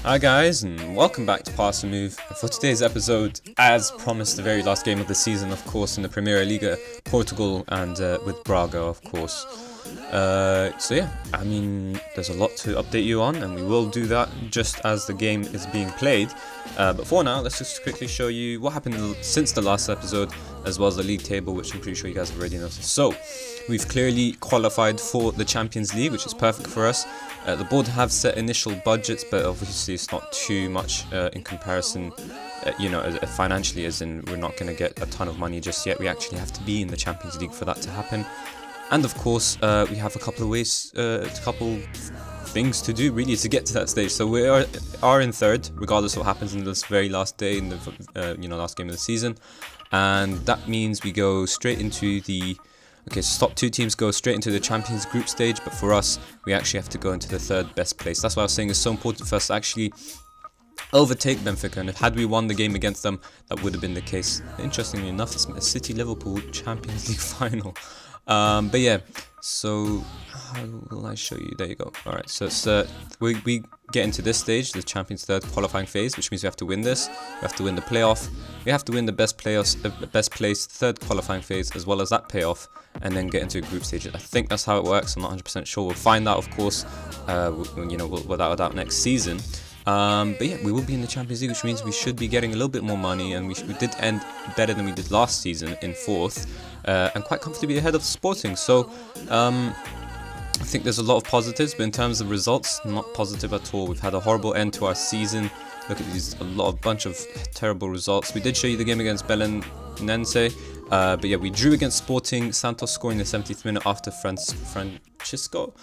Hi guys, and welcome back to Pass and Move. For today's episode, as promised, the very last game of the season, of course, in the Primeira Liga, Portugal, and with Braga, of course. So yeah, I mean, there's a lot to update you on, and we will do that just as the game is being played. But for now, let's just quickly show you what happened since the last episode, as well as the league table, which I'm pretty sure you guys have already noticed. So, we've clearly qualified for the Champions League, which is perfect for us. The board have set initial budgets, but obviously it's not too much in comparison, financially, as in we're not going to get a ton of money just yet. We actually have to be in the Champions League for that to happen. And of course, we have a couple of ways, things to do really to get to that stage. So we are in third, regardless of what happens in this very last day in the last game of the season, and that means we go straight into the. Okay, so top two teams go straight into the Champions group stage, but for us, we actually have to go into the third best place. That's why I was saying it's so important for us to actually overtake Benfica, and had we won the game against them, that would have been the case. Interestingly enough, it's a City-Liverpool Champions League final. But yeah, so how will I show you? There you go. Alright, so it's, we get into this stage, the Champions third qualifying phase, which means we have to win this. We have to win the playoff. We have to win the best place third qualifying phase, as well as that payoff, and then get into a group stage. I think that's how it works. I'm not 100% sure. We'll find out, of course, without a doubt next season. But yeah, we will be in the Champions League, which means we should be getting a little bit more money, and we did end better than we did last season in fourth, and quite comfortably ahead of Sporting. So I think there's a lot of positives, but in terms of results, not positive at all. We've had a horrible end to our season. Look at these, bunch of terrible results. We did show you the game against Belenense, but yeah, we drew against Sporting. Santos scoring the 70th minute after Francisco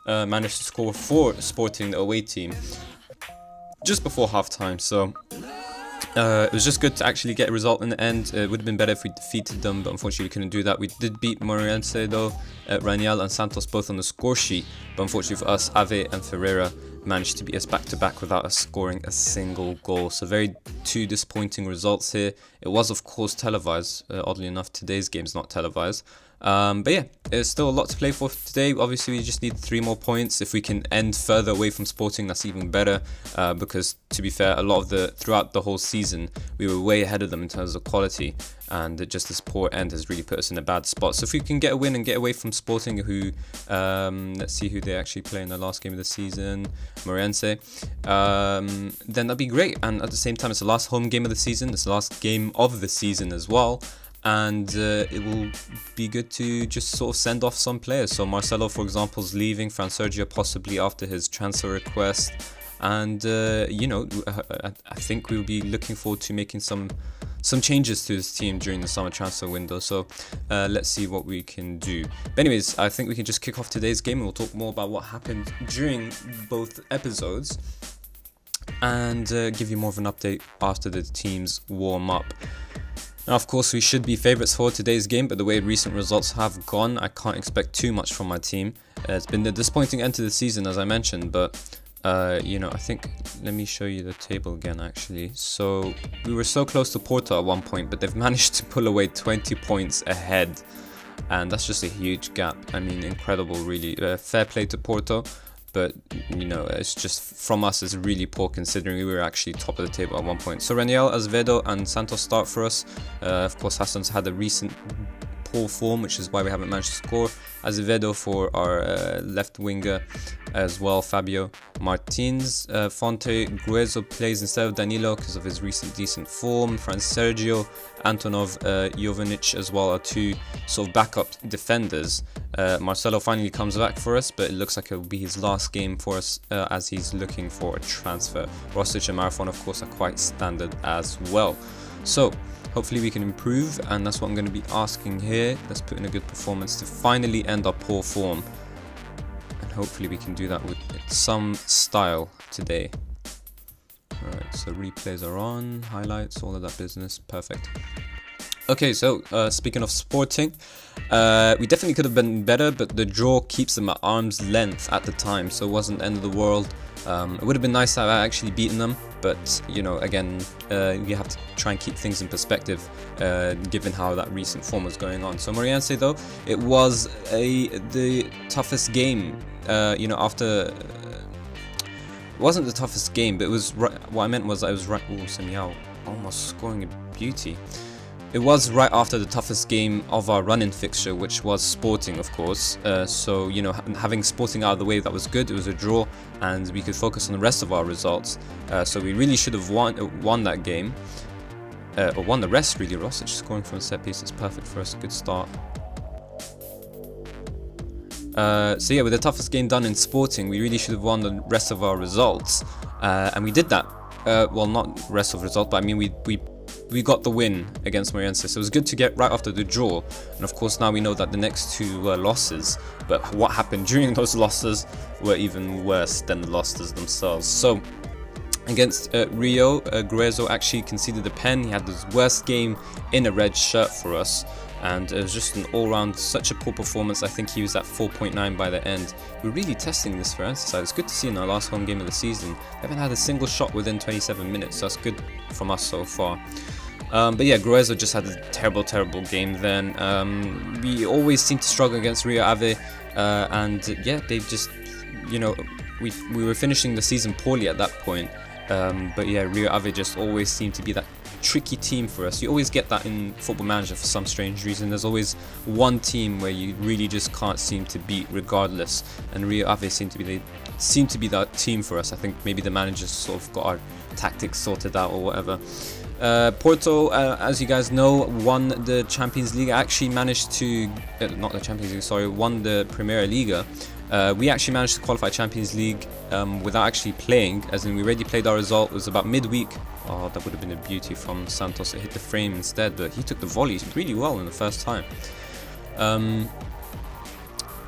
managed to score for Sporting, the away team, just before half-time. So it was just good to actually get a result in the end. It would have been better if we defeated them, but unfortunately we couldn't do that. We did beat Moreirense though. Raniel and Santos both on the score sheet, but unfortunately for us, Ave and Ferreira managed to beat us back-to-back without us scoring a single goal. So two disappointing results here. It was of course televised. Oddly enough, today's game is not televised. But yeah, there's still a lot to play for today. Obviously, we just need 3 more points. If we can end further away from Sporting, that's even better. Because to be fair, throughout the whole season, we were way ahead of them in terms of quality, and just this poor end has really put us in a bad spot. So if we can get a win and get away from Sporting, who let's see who they actually play in the last game of the season, Moreirense, then that'd be great. And at the same time, it's the last home game of the season. It's the last game of the season as well. And it will be good to just sort of send off some players. So Marcelo, for example, is leaving. Fran Sergio possibly after his transfer request. And, I think we'll be looking forward to making some changes to his team during the summer transfer window. So let's see what we can do. But anyways, I think we can just kick off today's game, and we'll talk more about what happened during both episodes, and give you more of an update after the teams warm up. Now, of course, we should be favourites for today's game, but the way recent results have gone, I can't expect too much from my team. It's been a disappointing end to the season, as I mentioned, but, I think, let me show you the table again, actually. So, we were so close to Porto at one point, but they've managed to pull away 20 points ahead, and that's just a huge gap. I mean, incredible, really. Fair play to Porto. But, it's just, from us, it's really poor considering we were actually top of the table at one point. So Raniel, Azevedo and Santos start for us. Of course, Hassan's had a recent poor form, which is why we haven't managed to score. Azevedo for our left winger as well, Fabio Martins. Fonte Gruezo plays instead of Danilo because of his recent decent form. Fran Sergio, Antonov, Jovanic as well are two sort of backup defenders. Marcelo finally comes back for us, but it looks like it will be his last game for us as he's looking for a transfer. Rostic and Marathon, of course, are quite standard as well. So hopefully we can improve, and that's what I'm going to be asking here. Let's put in a good performance to finally end our poor form, and hopefully we can do that with some style today. Alright, so replays are on, highlights, all of that business, perfect. Okay, so speaking of Sporting, we definitely could have been better, but the draw keeps them at arm's length at the time, so it wasn't the end of the world. It would have been nice to have actually beaten them, but again, you have to try and keep things in perspective, given how that recent form was going on. So Moreirense, though, it was the toughest game, after it wasn't the toughest game, but it was what I meant was I was right. Oh, Semiao almost scoring a beauty. It was right after the toughest game of our run-in fixture, which was Sporting, of course. So, you know, having Sporting out of the way, that was good. It was a draw, and we could focus on the rest of our results. So we really should have won that game, or won the rest, really. Rosic scoring from a set piece is perfect for us. Good start. So yeah, with the toughest game done in Sporting, we really should have won the rest of our results, and we did that. Well, not rest of results, but I mean we got the win against Moreirense, so it was good to get right after the draw. And of course now we know that the next two were losses, but what happened during those losses were even worse than the losses themselves. So against Rio, Gruezo actually conceded a pen. He had his worst game in a red shirt for us, and it was just an all-round such a poor performance. I think he was at 4.9 by the end. We're really testing this for Moreirense side. It's good to see in our last home game of the season. They haven't had a single shot within 27 minutes, so that's good from us so far. But yeah, Gruezo just had a terrible game then. We always seem to struggle against Rio Ave, and yeah, they just, you know, we were finishing the season poorly at that point. But yeah, Rio Ave just always seemed to be that tricky team for us. You always get that in Football Manager for some strange reason. There's always one team where you really just can't seem to beat regardless, and Rio Ave seem to be that team for us. I think maybe the managers sort of got our tactics sorted out or whatever. Porto, as you guys know, won the Champions League. Actually managed to, not the Champions League, sorry, won the Primeira Liga. We actually managed to qualify Champions League without actually playing, as in we already played our result. It was about midweek. Oh, that would have been a beauty from Santos. It hit the frame instead, but he took the volley really well in the first time.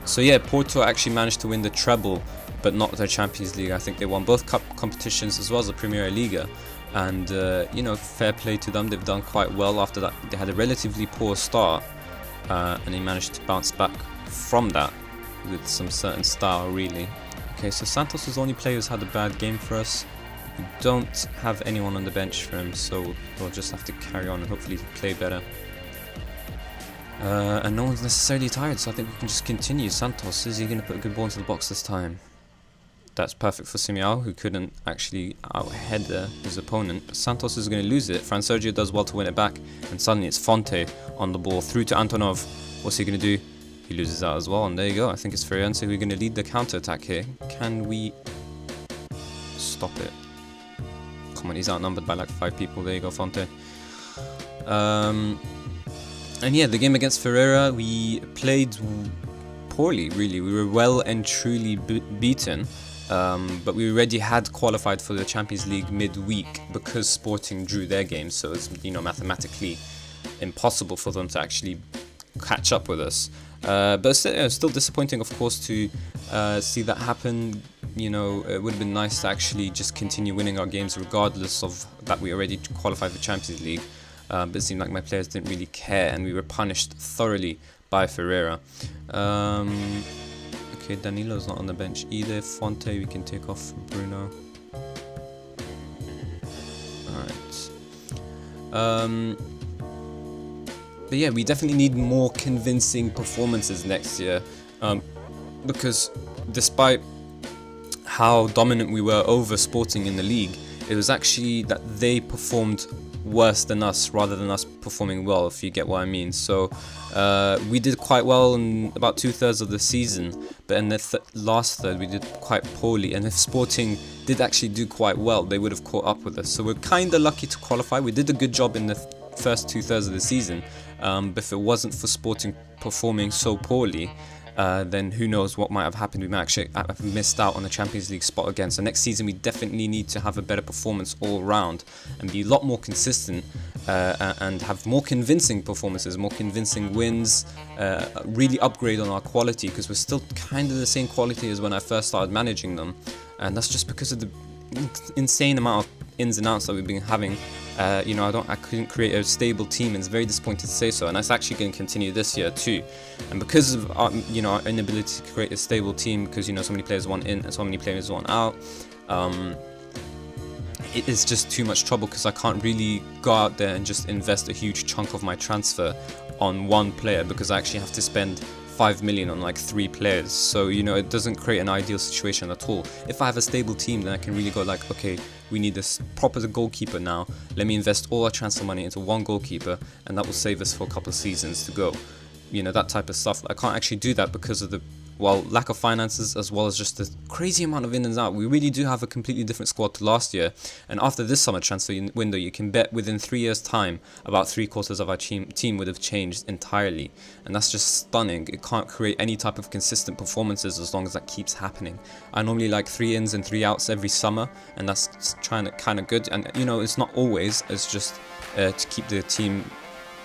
So yeah, Porto actually managed to win the treble, but not the Champions League. I think they won both cup competitions as well as the Primeira Liga. And you know, fair play to them. They've done quite well after that. They had a relatively poor start, and they managed to bounce back from that with some certain style, really. Okay, so Santos' only player who's had a bad game for us. We don't have anyone on the bench for him, so we'll just have to carry on and hopefully play better. And no one's necessarily tired, so I think we can just continue. Santos, is he going to put a good ball into the box this time? That's perfect for Semiao, who couldn't actually out-header his opponent. Santos is going to lose it. Fran Sergio does well to win it back, and suddenly it's Fonte on the ball through to Antonov. What's he going to do? He loses out as well, and there you go. I think it's Moreirense who are going to lead the counter-attack here. Can we stop it? Come on, he's outnumbered by like 5 people. There you go, Fonte. And yeah, the game against Ferreira, we played poorly, really. We were well and truly beaten. But we already had qualified for the Champions League midweek because Sporting drew their game, so it's, you know, mathematically impossible for them to actually catch up with us. But still disappointing, of course, to see that happen. You know, it would have been nice to actually just continue winning our games regardless of that we already qualified for Champions League. But it seemed like my players didn't really care, and we were punished thoroughly by Ferreira. Okay, Danilo's not on the bench either. Fonte we can take off for Bruno. Alright. But yeah, we definitely need more convincing performances next year. Because despite how dominant we were over Sporting in the league, it was actually that they performed worse than us rather than us performing well, if you get what I mean. So we did quite well in about 2/3 of the season, but in the last third we did quite poorly, and if Sporting did actually do quite well, they would have caught up with us. So we're kind of lucky to qualify. We did a good job in the first 2/3 of the season, but if it wasn't for Sporting performing so poorly, then who knows what might have happened. We might actually have missed out on the Champions League spot again. So next season we definitely need to have a better performance all round and be a lot more consistent, and have more convincing performances, more convincing wins, really upgrade on our quality, because we're still kind of the same quality as when I first started managing them, and that's just because of the insane amount of ins and outs that we've been having. You know, I couldn't create a stable team, and it's very disappointing to say so, and that's actually going to continue this year too. And because of our, you know, our inability to create a stable team, because, you know, so many players want in and so many players want out, it is just too much trouble, because I can't really go out there and just invest a huge chunk of my transfer on one player, because I actually have to spend 5 million on like 3 players. So, you know, it doesn't create an ideal situation at all. If I have a stable team, then I can really go like, okay, we need this proper goalkeeper now. Let me invest all our transfer money into one goalkeeper, and that will save us for a couple of seasons to go. You know, that type of stuff. I can't actually do that because of the lack of finances, as well as just the crazy amount of in and out. We really do have a completely different squad to last year, and after this summer transfer window, you can bet within 3 years time about 3/4 of our team would have changed entirely, and that's just stunning. It can't create any type of consistent performances as long as that keeps happening. I normally like 3 ins and 3 outs every summer, and that's kind of good. And you know, it's not always, it's just to keep the team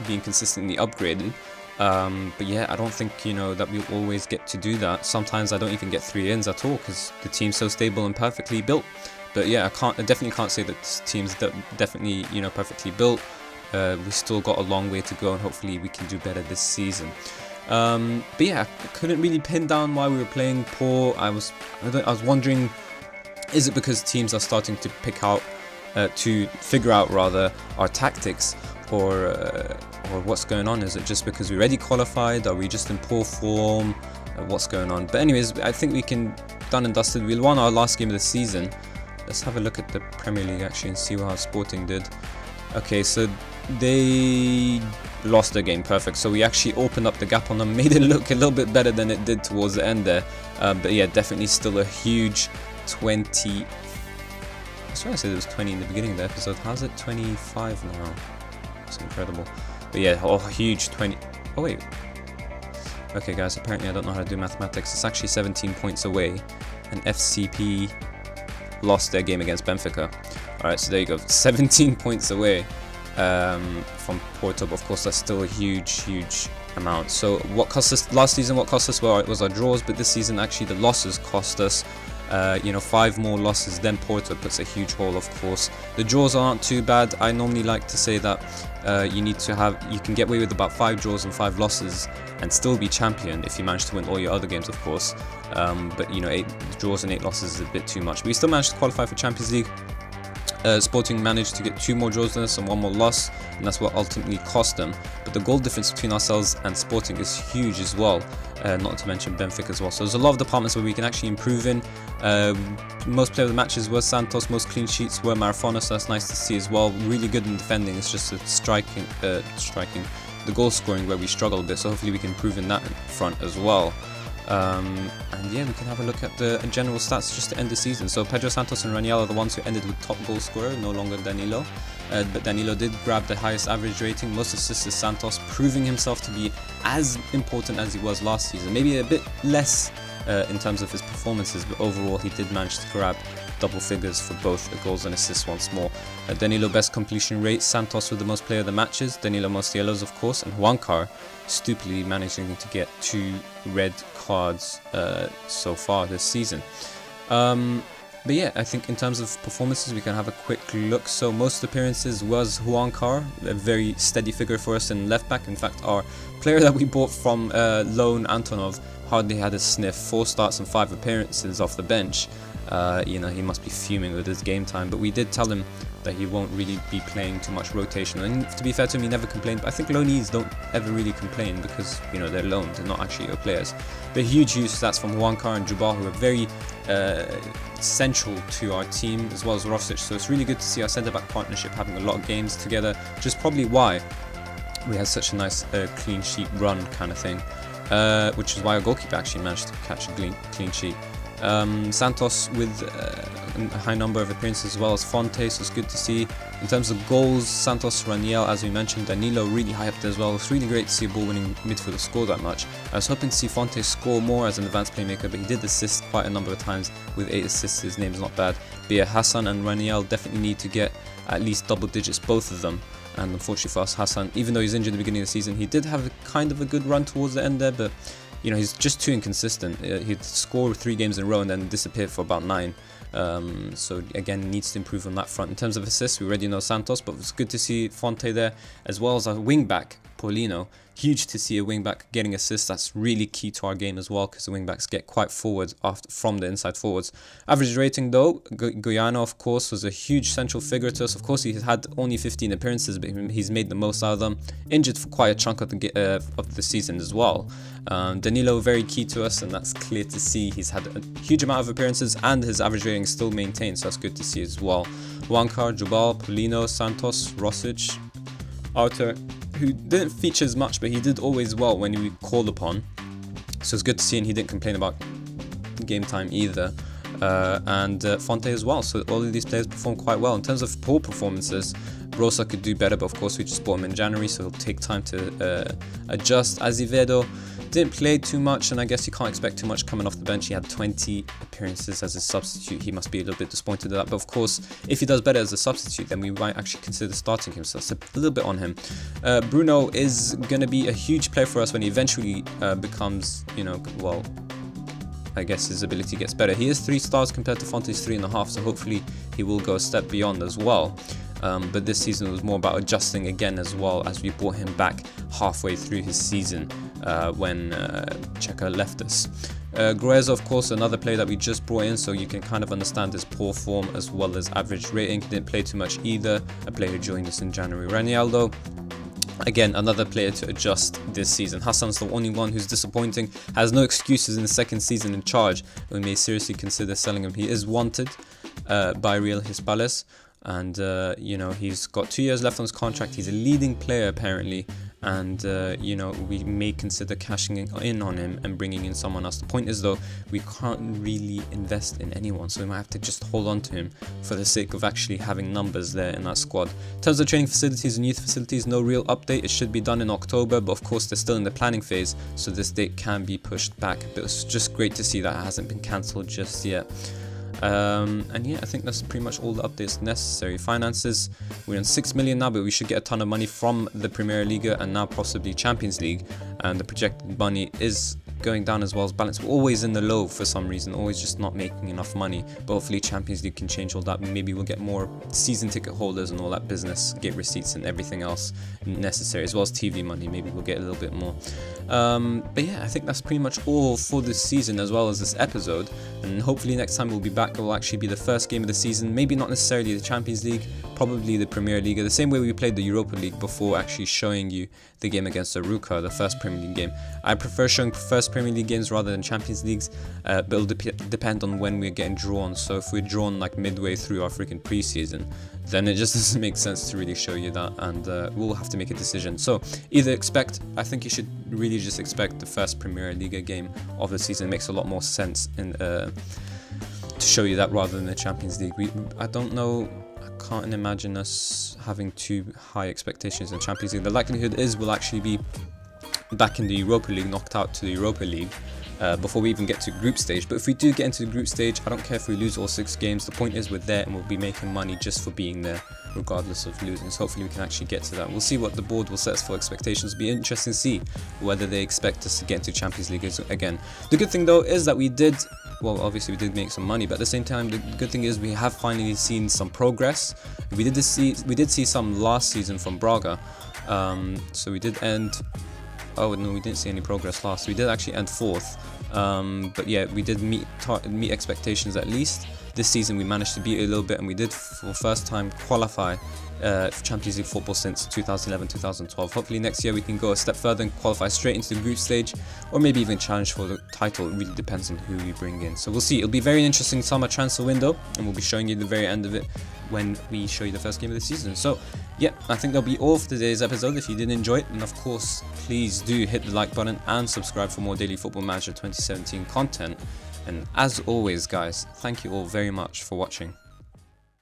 being consistently upgraded. But yeah, I don't think, you know, that we'll always get to do that. Sometimes I don't even get 3 ins at all because the team's so stable and perfectly built. But yeah, I definitely can't say that this team's definitely, you know, perfectly built. We still got a long way to go, and hopefully we can do better this season. But yeah, I couldn't really pin down why we were playing poor. I was wondering, is it because teams are starting to figure out our tactics, or what's going on? Is it just because we already qualified? Are we just in poor form? What's going on? But anyways, I think we can done and dusted. We won our last game of the season. Let's have a look at the Premier League actually and see how Sporting did. Okay, so they lost their game, perfect. So we actually opened up the gap on them, made it look a little bit better than it did towards the end there. But yeah, definitely still a huge 20. I swear I said it was 20 in the beginning of the episode. How's it 25 now? It's incredible. But yeah, huge 20. Oh wait. Okay guys, apparently I don't know how to do mathematics. It's actually 17 points away, and FCP lost their game against Benfica. Alright, so there you go, 17 points away from Porto, but of course that's still a huge amount. So what cost us last season? What cost us? Well, it was our draws, but this season actually the losses cost us. You know, 5 more losses than Porto puts a huge hole, of course. The draws aren't too bad. I normally like to say that you can get away with about 5 draws and 5 losses and still be champion if you manage to win all your other games, of course. But you know, 8 draws and 8 losses is a bit too much. But we still managed to qualify for Champions League. Sporting managed to get 2 more draws than us and 1 more loss, and that's what ultimately cost them. But the goal difference between ourselves and Sporting is huge as well, not to mention Benfica as well. So there's a lot of departments where we can actually improve in. Most player of the matches were Santos, most clean sheets were Marafona, so that's nice to see as well. Really good in defending, it's just striking, the goal scoring where we struggle a bit, so hopefully we can improve in that front as well. And yeah, we can have a look at the general stats just to end the season. So Pedro Santos and Raniel are the ones who ended with top goal scorer, no longer Danilo. But Danilo did grab the highest average rating. Most assists is Santos, proving himself to be as important as he was last season. Maybe a bit less in terms of his performances, but overall he did manage to grab double figures for both the goals and assists once more. Danilo best completion rate, Santos with the most player of the matches, Danilo most yellows of course, and Juankar stupidly managing to get 2 red cards so far this season. But yeah, I think in terms of performances we can have a quick look. So most appearances was Juankar, a very steady figure for us in left back. In fact, our player that we bought from loan, Antonov, hardly had a sniff. 4 starts and 5 appearances off the bench. You know, he must be fuming with his game time, but we did tell him that he won't really be playing too much rotation, and to be fair to him, he never complained. But I think loanees don't ever really complain because, you know, they're loaned, they're not actually your players. But huge stats from Juankar and Jubal, who are very central to our team, as well as Rosic. So it's really good to see our centre-back partnership having a lot of games together, which is probably why we had such a nice clean sheet run kind of thing, which is why our goalkeeper actually managed to catch a clean sheet. Santos with a high number of appearances as well as Fonte, so it's good to see. In terms of goals, Santos, Raniel, as we mentioned, Danilo really high up there as well. It's really great to see a ball-winning midfielder score that much. I was hoping to see Fonte score more as an advanced playmaker, but he did assist quite a number of times with 8 assists. His name's not bad. But yeah, Hassan and Raniel definitely need to get at least double digits, both of them. And unfortunately for us, Hassan, even though he's injured at the beginning of the season, he did have kind of a good run towards the end there, but you know, he's just too inconsistent. He'd score 3 games in a row and then disappear for about 9. So again, needs to improve on that front. In terms of assists, we already know Santos, but it's good to see Fonte there, as well as our wing back, Paulino. Huge to see a wing-back getting assists. That's really key to our game as well, because the wing-backs get quite forward from the inside forwards. Average rating though, Guyana of course was a huge central figure to us. Of course he's had only 15 appearances, but he's made the most out of them. Injured for quite a chunk of the season as well. Danilo very key to us, and that's clear to see. He's had a huge amount of appearances and his average rating is still maintained, so that's good to see as well. Wankar, Jubal, Paulino, Santos, Rosic, Arthur, who didn't feature as much, but he did always well when he called upon. So it's good to see, and he didn't complain about game time either. And Fonte as well. So all of these players performed quite well. In terms of poor performances, Rosa could do better, but of course we just bought him in January, so it'll take time to adjust. Azevedo didn't play too much, and I guess you can't expect too much coming off the bench. He had 20 appearances as a substitute. He must be a little bit disappointed at that, but of course if he does better as a substitute, then we might actually consider starting him, so that's a little bit on him. Bruno is going to be a huge player for us when he eventually becomes, well, I guess his ability gets better. He is 3 stars compared to Fonte's 3.5, so hopefully he will go a step beyond as well. But this season was more about adjusting again, as well as we brought him back halfway through his season when Checa left us. Gruezo, of course, another player that we just brought in, so you can kind of understand his poor form as well as average rating. He didn't play too much either, a player who joined us in January. Ranialdo, again, another player to adjust this season. Hassan's the only one who's disappointing, has no excuses in the second season in charge. We may seriously consider selling him. He is wanted by Real Hispales, and he's got 2 years left on his contract. He's a leading player apparently, and we may consider cashing in on him and bringing in someone else. The point is though, we can't really invest in anyone, so we might have to just hold on to him for the sake of actually having numbers there in that squad. In terms of training facilities and youth facilities, no real update. It should be done in October, but of course they're still in the planning phase, so this date can be pushed back. But it's just great to see that it hasn't been cancelled just yet. And yeah, I think that's pretty much all the updates necessary. Finances, we're on 6 million now, but we should get a ton of money from the Premier Liga and now possibly Champions League, and the projected money is going down as well as balance. We're always in the low for some reason, always just not making enough money, but hopefully Champions League can change all that. Maybe we'll get more season ticket holders and all that business, get receipts and everything else necessary, as well as TV money. Maybe we'll get a little bit more. But yeah, I think that's pretty much all for this season as well as this episode, and hopefully next time we'll be back. It will actually be the first game of the season, maybe not necessarily the Champions League, probably the Premier League, the same way we played the Europa League before actually showing you the game against Aruca, the first Premier League game. I prefer showing first Premier League games rather than Champions Leagues, but it'll depend on when we're getting drawn. So if we're drawn like midway through our freaking preseason, then it just doesn't make sense to really show you that, and we'll have to make a decision. So either I think you should really just expect the first Premier League game of the season. It makes a lot more sense to show you that rather than the Champions League. I don't know, I can't imagine us having too high expectations in Champions League. The likelihood is we'll actually be back in the Europa League, knocked out to the Europa League before we even get to group stage. But if we do get into the group stage, I don't care if we lose all 6 games. The point is we're there and we'll be making money just for being there, regardless of losing. So hopefully we can actually get to that. We'll see what the board will set us for expectations. It'll be interesting to see whether they expect us to get into Champions League again. The good thing though is that we did, well, obviously we did make some money, but at the same time the good thing is we have finally seen some progress. We did see some last season from Braga, so we did end, oh no, we didn't see any progress last. We did actually end 4th, but yeah, we did meet expectations at least. This season we managed to beat it a little bit, and we did for the first time qualify for Champions League football since 2011-2012. Hopefully next year we can go a step further and qualify straight into the group stage, or maybe even challenge for the title. It really depends on who we bring in. So we'll see. It'll be a very interesting summer transfer window, and we'll be showing you the very end of it when we show you the first game of the season. So yeah, I think that'll be all for today's episode. If you did enjoy it, and of course please do hit the like button and subscribe for more daily Football Manager 2017 content. And as always guys, thank you all very much for watching.